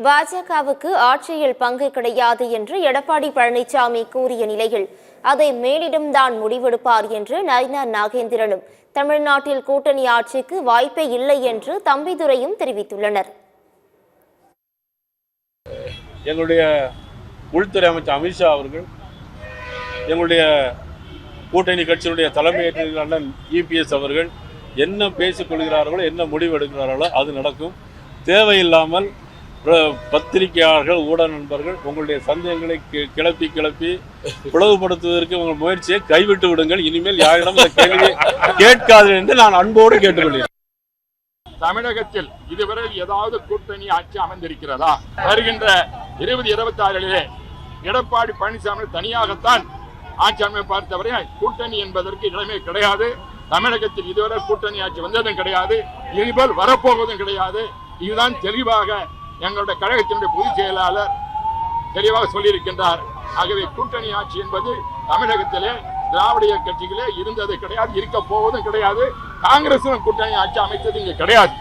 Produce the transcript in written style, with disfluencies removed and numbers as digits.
பாஜகவுக்கு ஆட்சியில் பங்கு கிடையாது என்று எடப்பாடி பழனிசாமி கூறிய நிலையில் அதை மேலிடம்தான் முடிவெடுப்பார் என்று நயினார் நாகேந்திரனும் தமிழ்நாட்டில் கூட்டணி ஆட்சிக்கு வாய்ப்பே இல்லை என்று தம்பிதுரையும் தெரிவித்துள்ளனர். எங்களுடைய உள்துறை அமைச்சர் அமித்ஷா அவர்கள் எங்களுடைய கூட்டணி கட்சியினுடைய தலைமை அண்ணன் இபிஎஸ் அவர்கள் என்ன பேசிக் கொள்கிறார்களோ, என்ன முடிவு எடுக்கிறார்களோ அது நடக்கும். தேவையில்லாமல் பத்திரிகையாளர்கள், ஊடக நண்பர்கள் உங்களுடைய சந்தேகங்களை கிளப்பி பிளவுபடுத்துவதற்கு உங்கள் முயற்சியை கைவிட்டு விடுங்கள். இனிமேல் யாரிடம் இந்த கேள்வியை கேட்காது என்று நான் அன்போடு கேட்டுக்கொள்கிறேன். தமிழகத்தில் இதுவரை ஏதாவது கூட்டணி ஆட்சி அமைந்திருக்கிறதா? வருகின்ற 2026 எடப்பாடி பழனிசாமி தனியாகத்தான் ஆட்சி அமைப்பை தவிர கூட்டணி என்பதற்கு இடமே கிடையாது. தமிழகத்தில் இதுவரை கூட்டணி ஆட்சி வந்ததும் கிடையாது, இதுபோல் வரப்போவதும் கிடையாது. இதுதான் தெளிவாக எங்களுடைய கழகத்தினுடைய பொதுச் செயலாளர் தெளிவாக சொல்லியிருக்கின்றார். ஆகவே கூட்டணி ஆட்சி என்பது தமிழகத்திலே திராவிட கட்சிகளே இருந்தது கிடையாது, இருக்க போவதும் கிடையாது. காங்கிரசும் கூட்டணி ஆட்சி அமைத்தது இங்கே கிடையாது.